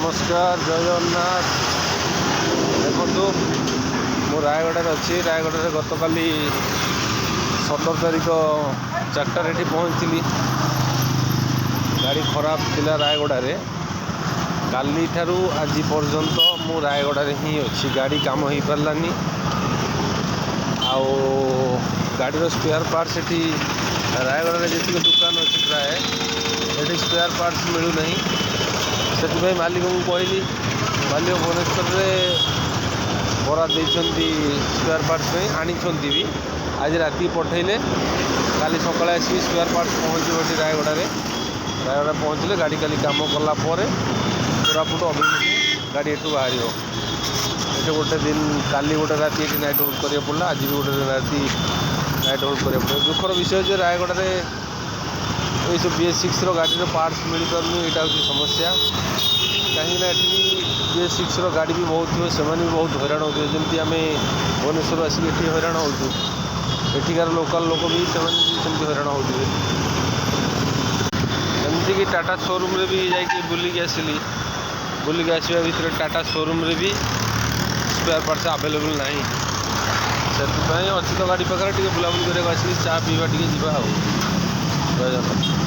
नमस्कार जय जगन्नाथ। देखो मु रायगढ़ अच्छी रायगढ़ गत काली 17 तारिख 4टार ये पहुँचली। गाड़ी खराब थिला रायगढ़ काली ठारू आज पर्यंत मु रायगढ़ ही अच्छी। गाड़ी काम हो पारानी गाड़ी स्पेयर पार्ट्स ये रायगढ़ जी दुकान अच्छी प्राय ये स्पेयर पार्ट्स मिलूना से मालिक को कहली मालिक भुवनेश्वर बरा देती स्पेयर पार्ट्स आनी भी आज राति पठेले काली सकाଳେ आसिक स्पेयर पार्ट्स पहुँचे रायगढ़ पहुँचले गाड़ी काली काम कला कोरापुट अभिमुखे गाड़ी एठू बाहर ये गोटे दिन काली गोटे राति ये नाइट होल्ड करा पड़ा आज भी गोटे राति नाइट होल्ड करा पड़ा। दुखर विषय जो रायगढ़ ये सब BS6 गाड़ी पार्ट्स मिल पारनी यहाँ हूँ समस्या। कहीं BS6 गाड़ी भी बहुत थे से भी बहुत हैरान होते जमी आम भुवनेश्वर आसिक ये हैरान हो एठिकार लोकल लोक भी सेमती हैरान होते एमती कि टाटा शोरूम रे भी जाकि बुलिक आसली बुलिक आसवा भितर टाटा शोरूम रे भी स्पेयर पार्ट्स अवेलेबल ना से अच्छी तो गाड़ी पाखे बुलाबुली करके आसिक चा पीवा टे जा।